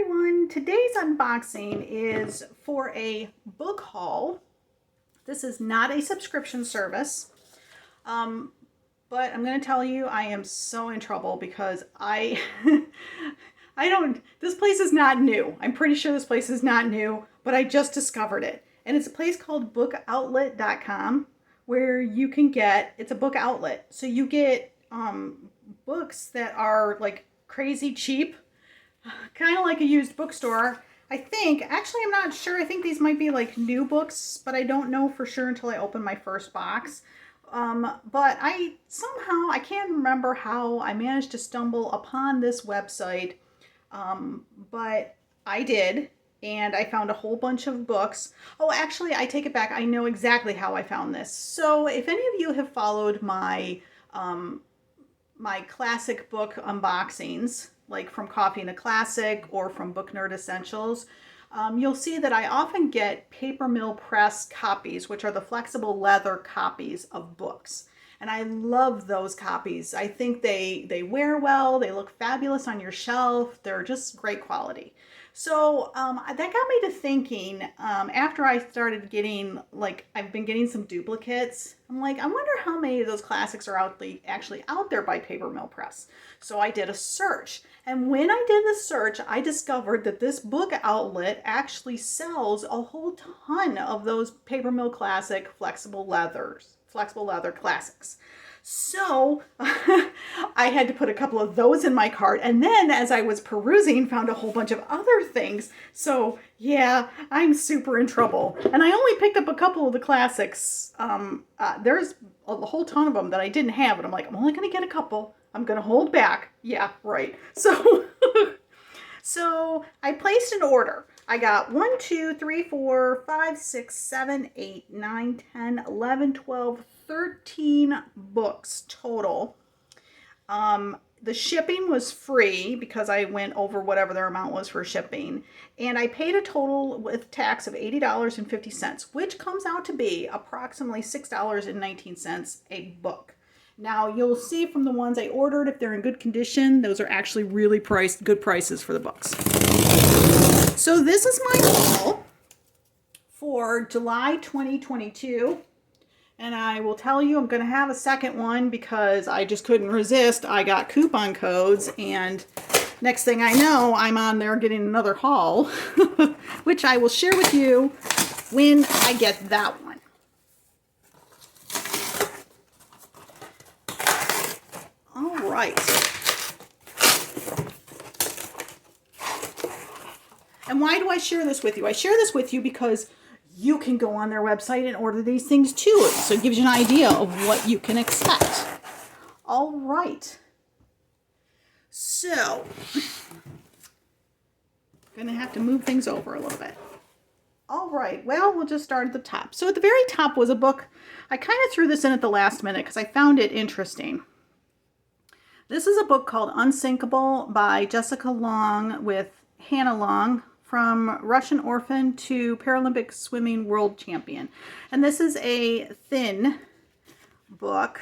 everyone, today's unboxing is for a book haul. This is not a subscription service, but I'm going to tell you I am so in trouble because this place is not new. I'm pretty sure this place is not new, but I just discovered it. And it's a place called bookoutlet.com where you can it's a book outlet. So you get books that are like crazy cheap, kind of like a used bookstore. I think, actually I'm not sure, I think these might be like new books, but I don't know for sure until I open my first box. But I can't remember how I managed to stumble upon this website, but I did, and I found a whole bunch of books. Oh, actually, I take it back. I know exactly how I found this. So if any of you have followed my my classic book unboxings, like from Coffee and a Classic or from Book Nerd Essentials, you'll see that I often get paper mill press copies, which are the flexible leather copies of books. And I love those copies. I think they wear well, they look fabulous on your shelf, they're just great quality. So that got me to thinking, after I started getting, I've been getting some duplicates, I'm like, I wonder how many of those classics are actually out there by Paper Mill Press. So I did a search. And when I did the search, I discovered that this book outlet actually sells a whole ton of those Paper Mill Classic flexible leather classics. So I had to put a couple of those in my cart, and then as I was perusing, found a whole bunch of other things. So yeah, I'm super in trouble. And I only picked up a couple of the classics. There's a whole ton of them that I didn't have, and I'm like, I'm only going to get a couple. I'm going to hold back. Yeah, right. So, so I placed an order. I got 1, 2, 3, 4, 5, 6, 7, 8, 9, 10, 11, 12, 13 books total. The shipping was free because I went over whatever their amount was for shipping. And I paid a total with tax of $80.50, which comes out to be approximately $6.19 a book. Now, you'll see from the ones I ordered, if they're in good condition, those are actually really good prices for the books. So this is my haul for July 2022. And I will tell you, I'm going to have a second one because I just couldn't resist. I got coupon codes, and next thing I know, I'm on there getting another haul, which I will share with you when I get that one. All right. And why do I share this with you? I share this with you because you can go on their website and order these things too. So it gives you an idea of what you can expect. All right. So, gonna have to move things over a little bit. All right, well, we'll just start at the top. So at the very top was a book. I kind of threw this in at the last minute because I found it interesting. This is a book called Unsinkable by Jessica Long with Hannah Long, From Russian Orphan to Paralympic Swimming World Champion. And this is a thin book.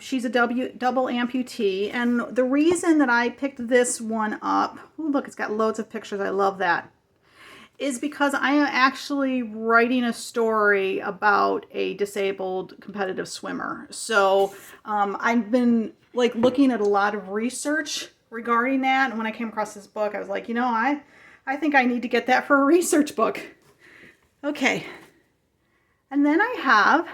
She's a double amputee. And the reason that I picked this one up, ooh, look, it's got loads of pictures. I love that. Is because I am actually writing a story about a disabled competitive swimmer. So I've been looking at a lot of research regarding that, and when I came across this book, I was like, you know, I think I need to get that for a research book. Okay. And then I have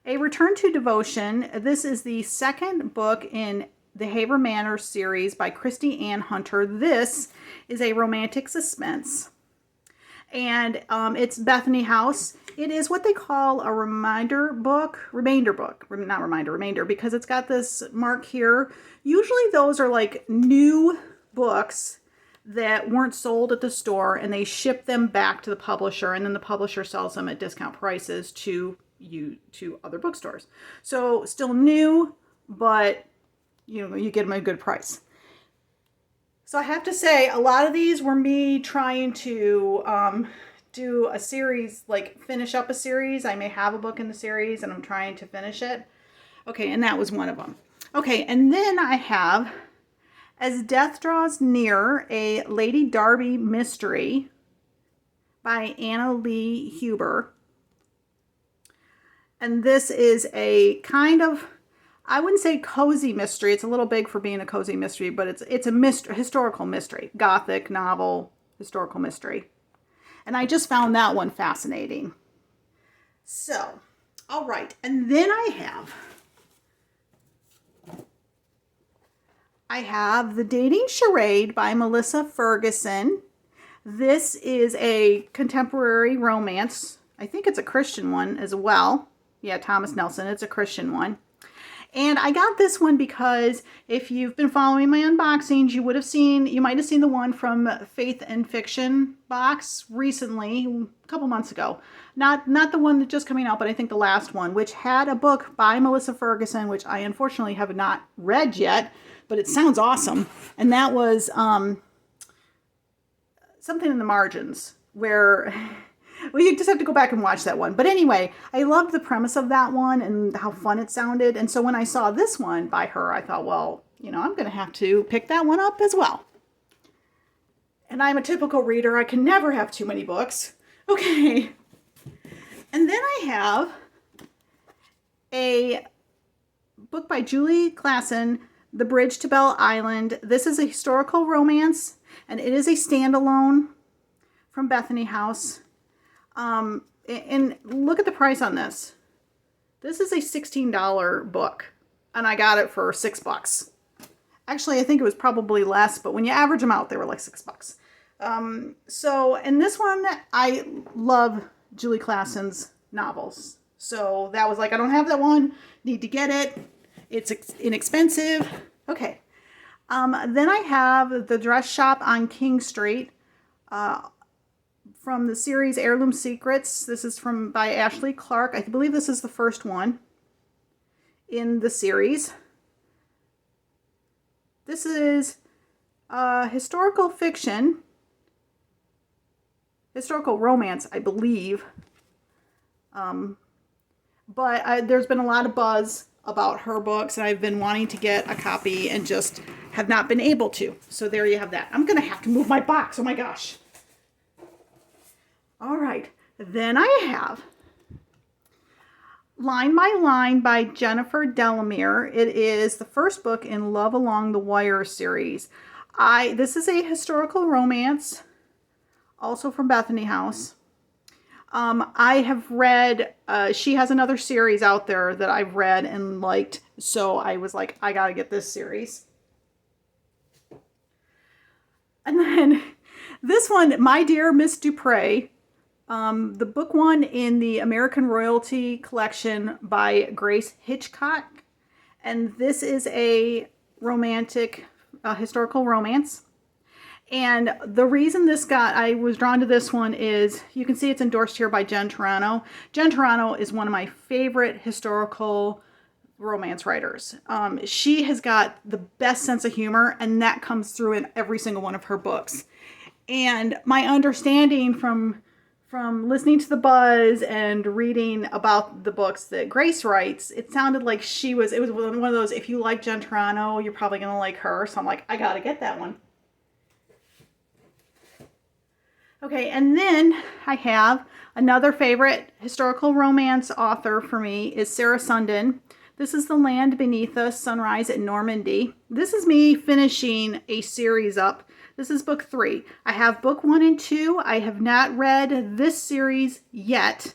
A Return to Devotion. This is the second book in the Haver Manor series by Christy Ann Hunter. This is a romantic suspense. And it's Bethany House. It is what they call a remainder book, because it's got this mark here. Usually those are like new books that weren't sold at the store, and they ship them back to the publisher, and then the publisher sells them at discount prices to other bookstores. So still new, but you get them at a good price. So I have to say, a lot of these were me trying to do a series, finish up a series. I may have a book in the series and I'm trying to finish it. Okay, and that was one of them. Okay, and then I have As Death Draws Near, a Lady Darby Mystery by Anna Lee Huber. And this is a kind of, I wouldn't say cozy mystery. It's a little big for being a cozy mystery, but it's a mystery, historical mystery, gothic novel, historical mystery. And I just found that one fascinating. So, all right. And then I have The Dating Charade by Melissa Ferguson. This is a contemporary romance. I think it's a Christian one as well. Yeah, Thomas Nelson. It's a Christian one. And I got this one because if you've been following my unboxings, you might have seen the one from Faith and Fiction box recently, a couple months ago. Not the one that's just coming out, but I think the last one, which had a book by Melissa Ferguson, which I unfortunately have not read yet, but it sounds awesome. And that was something in the margins where... Well, you just have to go back and watch that one. But anyway, I loved the premise of that one and how fun it sounded. And so when I saw this one by her, I thought, well, I'm going to have to pick that one up as well. And I'm a typical reader. I can never have too many books. Okay. And then I have a book by Julie Klassen, The Bridge to Belle Island. This is a historical romance, and it is a standalone from Bethany House. And look at the price on this. This is a $16 book, and I got it for $6. Actually, I think it was probably less, but when you average them out, they were like $6. And this one, I love Julie Klassen's novels. So that was like, I don't have that one, need to get it. It's inexpensive. Okay. Then I have The Dress Shop on King Street, from the series Heirloom Secrets. This is by Ashley Clark. I believe this is the first one in the series. This is historical fiction, historical romance, I believe. But there's been a lot of buzz about her books, and I've been wanting to get a copy and just have not been able to. So there you have that. I'm going to have to move my box. Oh my gosh. All right, then I have Line by Line by Jennifer Delamere. It is the first book in Love Along the Wire series. This is a historical romance, also from Bethany House. I have read, she has another series out there that I've read and liked, so I was like, I gotta get this series. And then this one, My Dear Miss Dupre. The book one in the American Royalty collection by Grace Hitchcock. And this is a romantic, historical romance. And the reason I was drawn to this one is, you can see it's endorsed here by Jen Turano. Jen Turano is one of my favorite historical romance writers. She has got the best sense of humor, and that comes through in every single one of her books. And my understanding from listening to the buzz and reading about the books that Grace writes, it sounded like it was one of those, if you like Jen Turano, you're probably going to like her. So I'm like, I got to get that one. Okay, and then I have another favorite historical romance author for me is Sarah Sundin. This is The Land Beneath Us, Sunrise at Normandy. This is me finishing a series up. This is book 3. I have book 1 and 2. I have not read this series yet,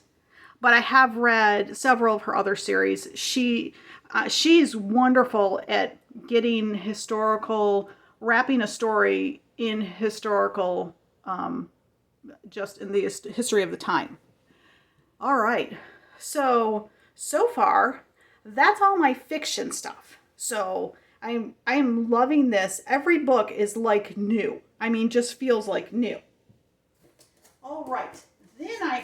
but I have read several of her other series. She's wonderful at getting wrapping a story in historical, just in the history of the time. All right. So far, that's all my fiction stuff. So I am loving this. Every book is like new. I mean, just feels like new. All right. Then I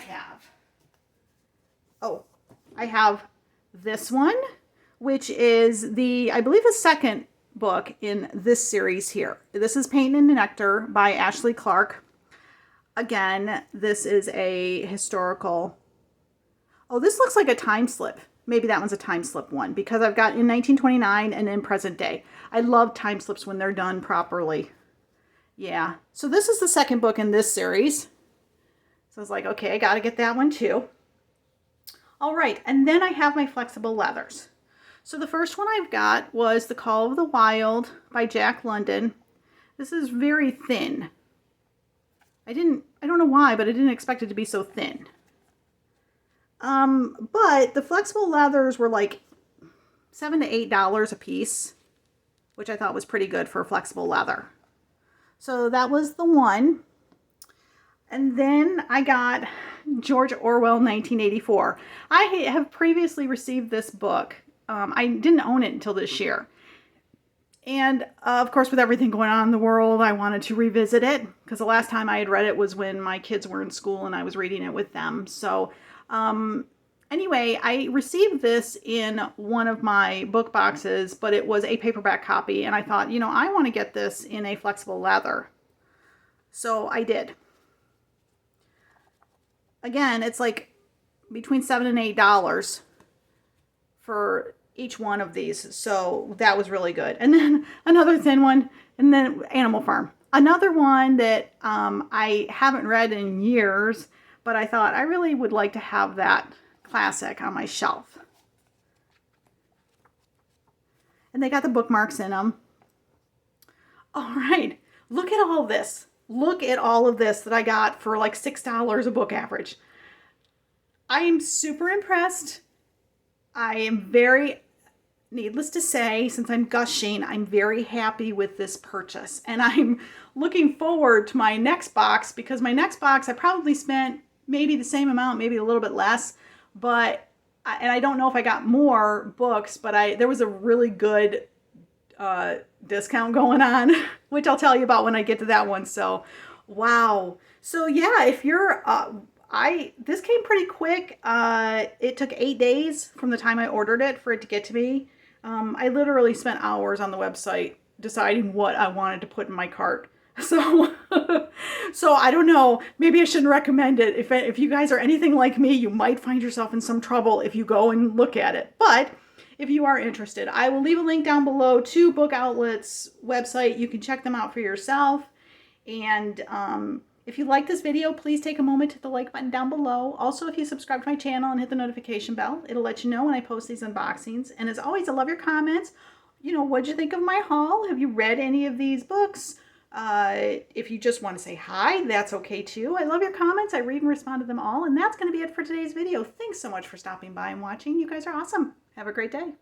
have this one, which is I believe the second book in this series here. This is Pain and Nectar by Ashley Clark. Again, this is a historical. Oh, this looks like a time slip. maybe that one's a time slip one because I've got in 1929 and in present day. I love time slips when they're done properly. Yeah. So this is the second book in this series. So I was like, okay, I got to get that one too. All right. And then I have my flexible leathers. So the first one I've got was The Call of the Wild by Jack London. This is very thin. I don't know why, but I didn't expect it to be so thin. But the flexible leathers were like $7 to $8 a piece, which I thought was pretty good for flexible leather. So that was the one. And then I got George Orwell 1984. I have previously received this book. I didn't own it until this year. And of course, with everything going on in the world, I wanted to revisit it because the last time I had read it was when my kids were in school and I was reading it with them. So anyway, I received this in one of my book boxes, but it was a paperback copy. And I thought, you know, I want to get this in a flexible leather. So I did. Again, it's like between $7 and $8 for each one of these. So that was really good. And then another thin one, and then Animal Farm. Another one that I haven't read in years, but I thought I really would like to have that classic on my shelf. And they got the bookmarks in them. All right, look at all this. Look at all of this that I got for like $6 a book average. I am super impressed. I am very, needless to say, since I'm gushing, I'm very happy with this purchase. And I'm looking forward to my next box because my next box I probably spent maybe the same amount, maybe a little bit less. But, and I don't know if I got more books, but there was a really good discount going on, which I'll tell you about when I get to that one. So, wow. So yeah, if you're, this came pretty quick. It took 8 days from the time I ordered it for it to get to me. I literally spent hours on the website deciding what I wanted to put in my cart. So, so I don't know, maybe I shouldn't recommend it. If you guys are anything like me, you might find yourself in some trouble if you go and look at it. But if you are interested, I will leave a link down below to Book Outlet's website. You can check them out for yourself. And if you like this video, please take a moment to hit the like button down below. Also, if you subscribe to my channel and hit the notification bell, it'll let you know when I post these unboxings. And as always, I love your comments. You know, what'd you think of my haul? Have you read any of these books? If you just want to say hi, that's okay too. I love your comments. I read and respond to them all. And that's going to be it for today's video. Thanks so much for stopping by and watching. You guys are awesome. Have a great day.